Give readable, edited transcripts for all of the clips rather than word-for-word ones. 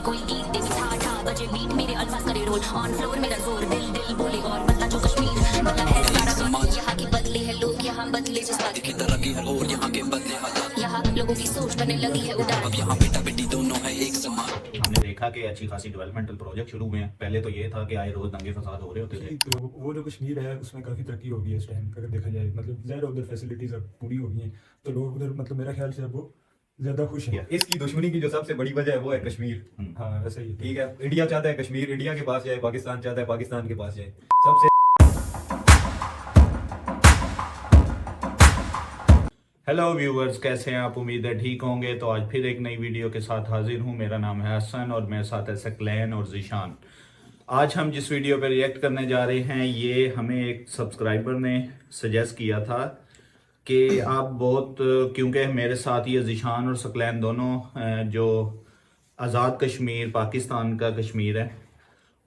कोई गीत दे ठा ठा बजे बीट मेरे अल्फाज करे रोल ऑन फ्लोर मेरा जोर दिल दिल बोले और बदला जो कश्मीर बदला है सारा समाज यहाँ के बदले है लोग यहाँ बदले जज्बात की तरक्की है और यहाँ के बदले हालात यहाँ लोगों की सोच बनने लगी है उदार अब यहाँ बेटा बेटी दोनों है एक समान। हमने देखा कि अच्छी खासी डेवलपमेंटल प्रोजेक्ट शुरू हुए हैं। पहले तो ये था कि आए रोज दंगे फसाद हो रहे होते थे। तो वो जो कश्मीर है उसमें काफ़ी तरक्की हो गई है इस टाइम अगर देखा जाए, मतलब ज़्यादा उधर फैसिलिटीज़ अब पूरी हो गई हैं तो लोग उधर मतलब मेरा ख्याल से अब वो ज़्यादा खुश हैं। इसकी दुश्मनी की जो सबसे बड़ी वजह है वो है कश्मीर। हाँ वैसा ही है। ठीक है, इंडिया चाहता है कश्मीर इंडिया के पास जाए, पाकिस्तान चाहता है पाकिस्तान के पास जाए। सबसे हेलो व्यूअर्स, कैसे हैं आप? उम्मीद है ठीक होंगे। तो आज फिर एक नई वीडियो के साथ हाजिर हूं। मेरा नाम है हसन और मेरे साथ है सकलैन और ज़ीशान। आज हम जिस वीडियो पर रिएक्ट करने जा रहे हैं ये हमें एक सब्सक्राइबर ने सजेस्ट किया था कि आप बहुत, क्योंकि मेरे साथ ये ज़ीशान और सकलैन दोनों जो आज़ाद कश्मीर पाकिस्तान का कश्मीर है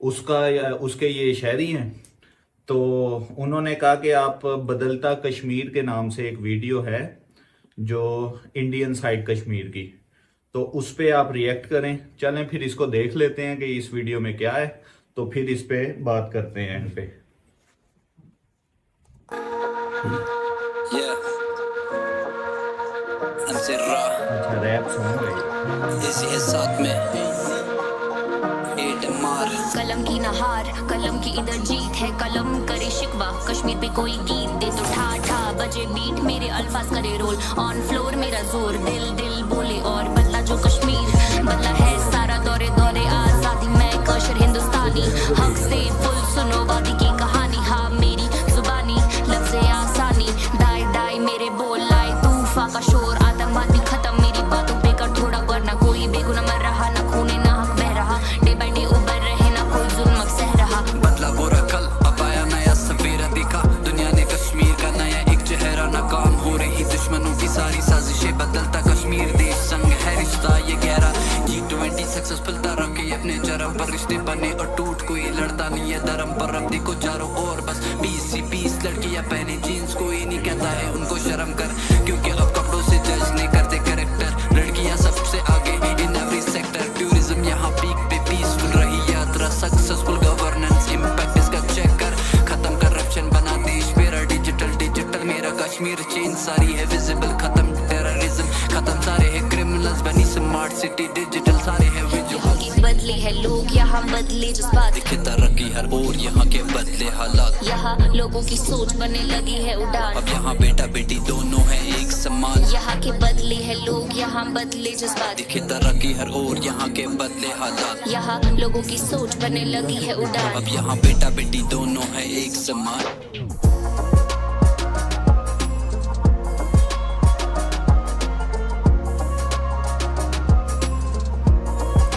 उसके ये शहरी हैं, तो उन्होंने कहा कि आप बदलता कश्मीर के नाम से एक वीडियो है जो इंडियन साइड कश्मीर की, तो उस पे आप रिएक्ट करें। चलें फिर इसको देख लेते हैं कि इस वीडियो में क्या है, तो फिर इस पे बात करते हैं एंड पे। अच्छा, रैप सॉन्ग है इसी है साथ में कलम की नहार कलम की इधर जीत है कलम करे शिकवा कश्मीर पे कोई गीत दे तो ठा ठा बजे बीट मेरे अल्फाज करे रोल ऑन फ्लोर मेरा जोर दिल दिल बोले और बदला जो कश्मीर बदला है सारा दौरे दौरे आजादी मैं कशर हिंदुस्तानी हक से फुल सुनो वादी की कहानी हाँ मेरी जुबानी लफ्ज़ आसानी दाई दाई मेरे बोल लाए तूफा का शोर आतंकवादी खत्म मेरी बातों पे कर थोड़ा वरना कोई बेगुनाह मर रहा ना खूने ना हक बह रहा डे बाई डे उबर रहे ना कोई जुल्म सह रहा बदला बुरा कल अब आया नया सवेरा दिखा दुनिया ने कश्मीर का नया एक चेहरा नाकाम हो रही दुश्मनों की सारी साजिशें बदलता कश्मीर देश संग है रिश्ता ये गहरा G20 सक्सेसफुल तरह के अपने जरम पर रिश्ते बने और टूट कोई लड़ता नहीं है धर्म पर अब देखो चारों ओर बस 20 लड़कियां पहने जीन्स कोई नहीं कहता है उनको शर्म कर क्योंकि अब कपड़ों से जज नहीं करते कैरेक्टर लड़कियां सबसे आगे इन एवरी सेक्टर टूरिज्म यहाँ पीक पे पीसफुल रही यात्रा सक्सेसफुल गवर्नेंस इम्पैक्ट इसका चेक कर खत्म करप्शन बना देश मेरा डिजिटल मेरा कश्मीर चेंज सारी है विजिबल खत्म टेररिज्म खत्म सारे है क्रिमिनल्स बनी स्मार्ट सिटी डिजिटल सारे है विजुअल बदले है लोग यहाँ बदले जज्बात दिखे तरक्की हर और यहाँ के बदले हालात यहाँ लोगों की सोच बनने लगी है उड़ान अब यहाँ बेटा बेटी दोनों है एक समान यहाँ के बदले है लोग यहाँ बदले जज्बात दिखे तरक्की हर और यहाँ के बदले हालात यहाँ लोगों की सोच बनने लगी है उड़ान अब यहाँ बेटा बेटी दोनों है एक समान।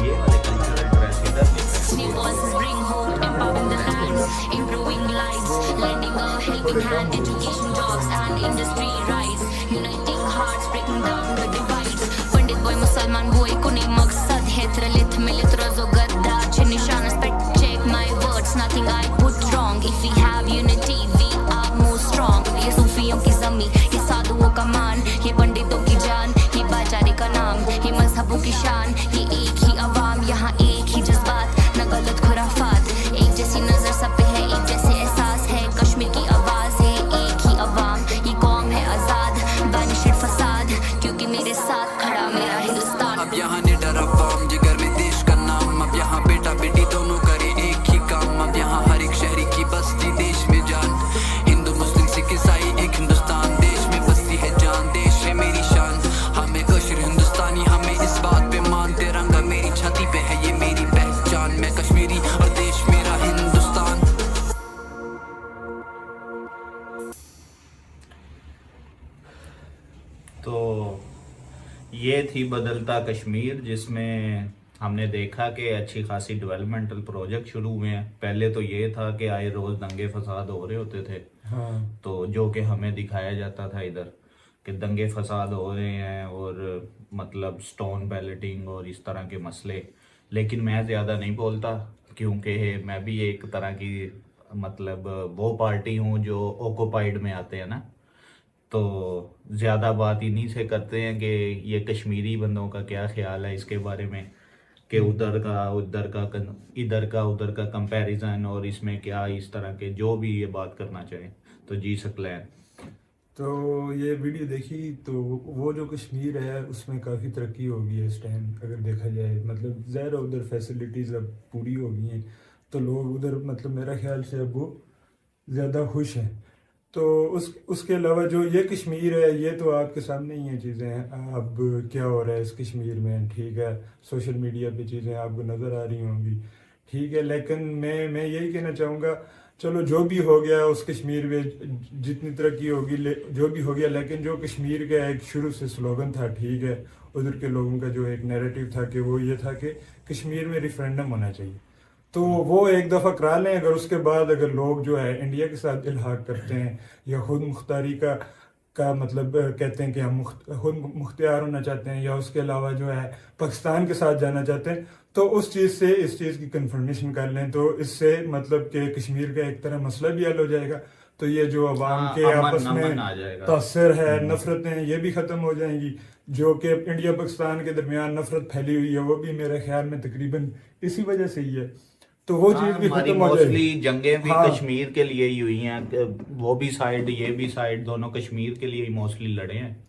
ये वाले कल्चरल ड्रेस इधर नहीं है। New voices bring hope, empowering the land, improving lives, lending a helping hand, education, jobs and industry rise, uniting hearts, breaking down the divides. Pandit boy, Musalman boy, kuni maksad hai tralit milit rozo gadda, nishan aspect check my words, nothing I put wrong. If we have unity, we are more strong. ये सूफियों की ज़मीं, ये साधुओं का मान, ये पंडितों की जान, ये भाईचारे का नाम, ये मजहबों की शान, ये एक ही अवाम, यहाँ एक ही जज्बात, न गलत खुराफात, एक जैसी नजर सब पे है, एक जैसे एहसास है, कश्मीर की आवाज है, एक ही अवाम, ये कौम है आजाद, बैनिशड फसाद, क्योंकि मेरे साथ खड़ा मेरा हिंदुस्तान। अब यहाँ ने डरा फॉर्म जिगर में देश का नाम अब यहाँ बेटा बेटी दोनों करे एक ही काम अब यहाँ हर एक शहरी की बस्ती देश में जान हिंदू मुस्लिम सिख ईसाई एक हिंदुस्तान देश में बस्ती है जान देश है मेरी शान हमें कश्मीर हिंदुस्तानी हमें इस बात पे मान तिरंगा मेरी छाती पे है ये मेरी पहचान मैं कश्मीरी और देश मेरा हिंदुस्तान। तो ये थी बदलता कश्मीर, जिसमें हमने देखा कि अच्छी खासी डेवलपमेंटल प्रोजेक्ट शुरू हुए हैं। पहले तो ये था कि आए रोज दंगे फसाद हो रहे होते थे, हाँ तो जो कि हमें दिखाया जाता था इधर कि दंगे फसाद हो रहे हैं और मतलब स्टोन बैलेटिंग और इस तरह के मसले। लेकिन मैं ज़्यादा नहीं बोलता क्योंकि मैं भी एक तरह की मतलब वो पार्टी हूँ जो ऑक्यूपाइड में आते हैं ना, तो ज़्यादा बात इन्हीं से करते हैं कि ये कश्मीरी बंदों का क्या ख्याल है इसके बारे में। कि इधर का उधर का कंपैरिजन, और इसमें क्या इस तरह के जो भी ये बात करना चाहें तो जी सकलैन। तो ये वीडियो देखी तो वो जो कश्मीर है उसमें काफ़ी तरक्की हो गई है इस टाइम अगर देखा जाए। मतलब ज़ाहिर है उधर फैसिलिटीज़ अब पूरी हो गई हैं, तो लोग उधर मतलब मेरा ख्याल से अब वो ज़्यादा खुश हैं। तो उसके अलावा जो ये कश्मीर है, ये तो आपके सामने ही हैं चीज़ें। अब क्या हो रहा है इस कश्मीर में, ठीक है, सोशल मीडिया पे चीज़ें आपको नज़र आ रही होंगी, ठीक है। लेकिन मैं यही कहना चाहूँगा, चलो जो भी हो गया उस कश्मीर में जितनी तरक्की होगी जो भी हो गया, लेकिन जो कश्मीर का एक शुरू से स्लोगन था, ठीक है, उधर के लोगों का जो एक नैरेटिव था कि वो ये था कि कश्मीर में रिफरेंडम होना चाहिए। तो वो एक दफ़ा करा लें, अगर उसके बाद अगर लोग जो है इंडिया के साथ इल्हाक करते हैं या खुद मुख्तारी का मतलब कहते हैं कि हम खुद मुख्तियार होना चाहते हैं, या उसके अलावा जो है पाकिस्तान के साथ जाना चाहते हैं, तो उस चीज़ से इस चीज़ की कन्फर्मेशन कर लें, तो इससे मतलब कि कश्मीर का एक तरह मसला भी हल हो जाएगा। तो ये जो अवाम के आपस में तासर है, नफरतें, ये भी ख़त्म हो जाएंगी। जो कि इंडिया पाकिस्तान के दरमियान नफरत फैली हुई है, वो भी मेरे ख्याल में तकरीबन इसी वजह से ही है। तो वो चीज़ भी खत्म हो जाएगी। मोस्टली जंगें भी हाँ। कश्मीर के लिए ही हुई हैं, वो भी साइड ये भी साइड, दोनों कश्मीर के लिए ही मोस्टली लड़े हैं।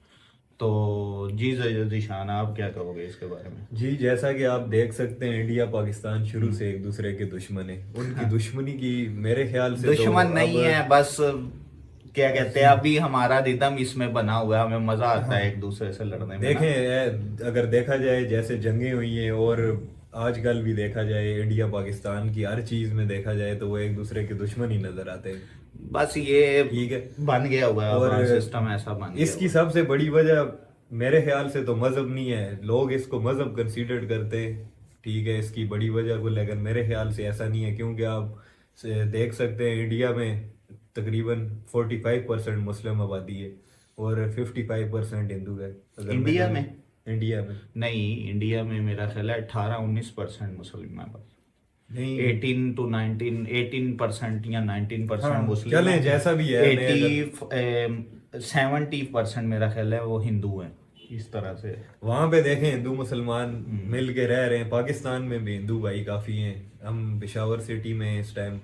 तो जी ज़िशान, आप क्या कहोगे इसके बारे में? जी, जैसा कि आप देख सकते हैं, इंडिया पाकिस्तान शुरू से एक दूसरे के दुश्मन है। उनकी दुश्मनी की मेरे ख्याल से दुश्मन तो नहीं अब है, बस क्या कहते हैं, अभी हमारा रिदम इसमें बना हुआ है, हमें मजा आता है एक दूसरे से लड़ने में। देखें, अगर देखा जाए जैसे जंगें हुई हैं और आजकल भी देखा जाए इंडिया पाकिस्तान की हर चीज में देखा जाए तो वो एक दूसरे के दुश्मन ही नजर आते हैं। बस ये ठीक है, बन गया हुआ है और सिस्टम, ऐसा बन गया इसकी हुआ है। सबसे बड़ी वजह मेरे ख्याल से तो मजहब नहीं है। लोग इसको मजहब कंसीडर करते हैं, ठीक है, इसकी बड़ी वजह को, लेकिन मेरे ख्याल से ऐसा नहीं है। क्योंकि आप देख सकते हैं इंडिया में तकरीबन 45% मुस्लिम आबादी है और 55% हिंदू है। अगर इंडिया में नहीं, इंडिया में मेरा ख्याल है 18-19% मुस्लिम है बस। नहीं, 18% या 19% हाँ, मुस्लिम चलें, है। जैसा भी है, 70% मेरा ख्याल है वो हिंदू हैं, इस तरह से। वहां पे देखें हिंदू मुसलमान मिल के रह रहे हैं। पाकिस्तान में भी हिंदू भाई काफी हैं। हम पेशावर सिटी में इस टाइम,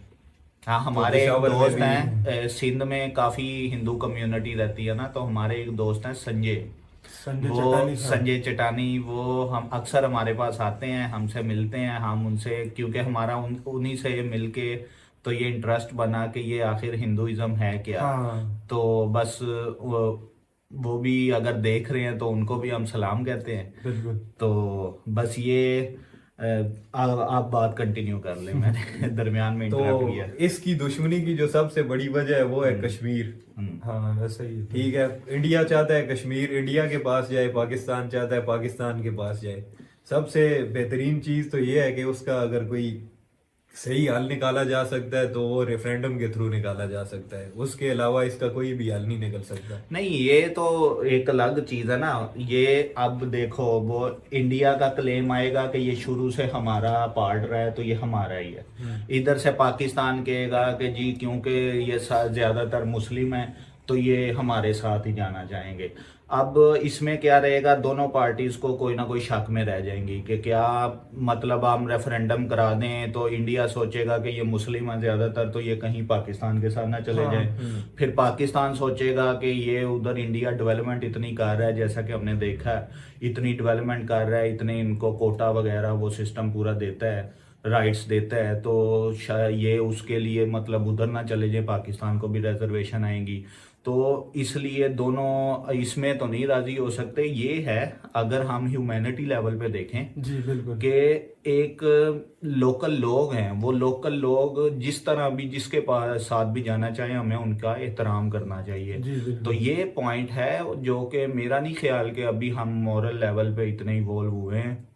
हाँ, हमारे एक पेशावर में दोस्त भी- हैं, सिंध में काफी हिंदू कम्युनिटी रहती है ना, तो हमारे एक दोस्त हैं संजय संजय चटानी, वो हम अक्सर हमारे पास आते हैं, हमसे मिलते हैं, हम उनसे, क्योंकि हमारा उन्हीं से मिलके तो ये इंटरेस्ट बना कि ये आखिर हिंदुइज्म है क्या। हाँ। तो बस वो भी अगर देख रहे हैं तो उनको भी हम सलाम कहते हैं। बिल्कुल। तो बस ये आप बात कंटिन्यू कर लें, मैंने दरमियान में इंटरप्ट किया। तो इसकी दुश्मनी की जो सबसे बड़ी वजह है वो है कश्मीर। हाँ, वैसा ही है। ठीक है, इंडिया चाहता है कश्मीर इंडिया के पास जाए, पाकिस्तान चाहता है पाकिस्तान के पास जाए। सबसे बेहतरीन चीज तो ये है कि उसका अगर कोई सही हल निकाला जा सकता है तो वो रेफरेंडम के थ्रू निकाला जा सकता है। उसके अलावा इसका कोई भी हल नहीं निकल सकता। नहीं, ये तो एक अलग चीज है ना। ये अब देखो, वो इंडिया का क्लेम आएगा कि ये शुरू से हमारा पार्ट रहा है, तो ये हमारा ही है। इधर से पाकिस्तान कहेगा कि जी क्योंकि ये ज्यादातर मुस्लिम है तो ये हमारे साथ ही जाना चाहेंगे। अब इसमें क्या रहेगा, दोनों पार्टीज को कोई ना कोई शक में रह जाएंगी कि क्या मतलब हम रेफरेंडम करा दें तो इंडिया सोचेगा कि ये मुस्लिम है ज्यादातर, तो ये कहीं पाकिस्तान के साथ ना चले जाएं। फिर पाकिस्तान सोचेगा कि ये उधर इंडिया डेवलपमेंट इतनी कर रहा है, जैसा कि हमने देखा है, इतनी डेवलपमेंट कर रहा है, इतने इनको कोटा वगैरह वो सिस्टम पूरा देता है, राइट्स देता है, तो ये उसके लिए मतलब उधर ना चले जाए, पाकिस्तान को भी रिजर्वेशन आएंगी। तो इसलिए दोनों इसमें तो नहीं राजी हो सकते। ये है अगर हम ह्यूमैनिटी लेवल पे देखें जी बिल्कुल, कि एक लोकल लोग हैं, वो लोकल लोग जिस तरह भी जिसके पास साथ भी जाना चाहे, हमें उनका एहतराम करना चाहिए। जी बिल्कुल। तो ये पॉइंट है जो कि मेरा नहीं ख्याल कि अभी हम मॉरल लेवल पे इतने इवॉल्व हुए हैं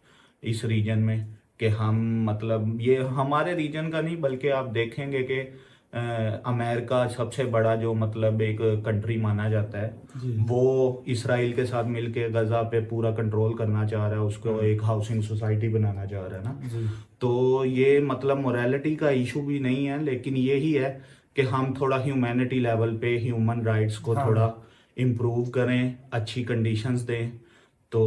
इस रीजन में कि हम मतलब ये हमारे रीजन का नहीं, बल्कि आप देखेंगे कि अमेरिका सबसे बड़ा जो मतलब एक कंट्री माना जाता है, वो इसराइल के साथ मिलके गजा पे पूरा कंट्रोल करना चाह रहा है, उसको एक हाउसिंग सोसाइटी बनाना चाह रहा है ना। तो ये मतलब मोरालिटी का इशू भी नहीं है, लेकिन यही है कि हम थोड़ा ह्यूमैनिटी लेवल पे ह्यूमन राइट्स को थोड़ा इम्प्रूव करें, अच्छी कंडीशंस दें। तो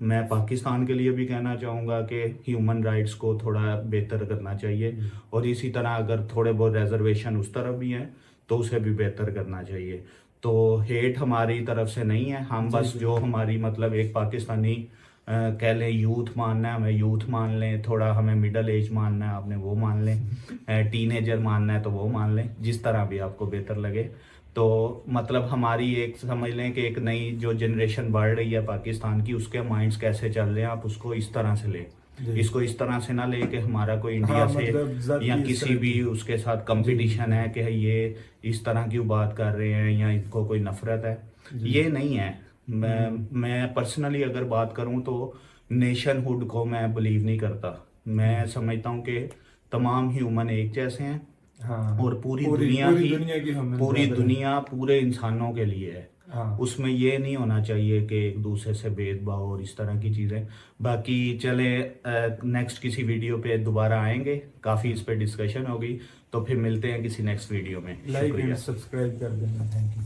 मैं पाकिस्तान के लिए भी कहना चाहूँगा कि ह्यूमन राइट्स को थोड़ा बेहतर करना चाहिए, और इसी तरह अगर थोड़े बहुत रिजर्वेशन उस तरफ भी हैं तो उसे भी बेहतर करना चाहिए। तो हेट हमारी तरफ से नहीं है, हम बस जो हमारी मतलब एक पाकिस्तानी कह लें यूथ मानना है, हमें यूथ मान लें, थोड़ा हमें मिडल एज मानना है आपने वो मान लें, टीनेजर मानना है तो वो मान लें, जिस तरह भी आपको बेहतर लगे। तो मतलब हमारी एक समझ लें कि एक नई जो जनरेशन बढ़ रही है पाकिस्तान की, उसके माइंड्स कैसे चल रहे हैं आप उसको इस तरह से लें, इसको इस तरह से ना ले कि हमारा कोई इंडिया से मतलब या किसी भी उसके साथ कंपटीशन है कि ये इस तरह क्यों बात कर रहे हैं या इनको कोई नफरत है, ये नहीं है। मैं पर्सनली अगर बात करूं तो नेशनहुड को मैं बिलीव नहीं करता। मैं समझता हूं कि तमाम ह्यूमन एक जैसे हैं, हाँ, और पूरी दुनिया की हम पूरी बराबर हैं। दुनिया पूरे इंसानों के लिए है। हाँ। उसमें ये नहीं होना चाहिए कि एक दूसरे से भेदभाव और इस तरह की चीज़ें। बाकी चले नेक्स्ट किसी वीडियो पे दोबारा आएंगे, काफ़ी इस पे डिस्कशन होगी, तो फिर मिलते हैं किसी नेक्स्ट वीडियो में। लाइक शुक्रिया। एंड सब्सक्राइब कर देना। Thank you.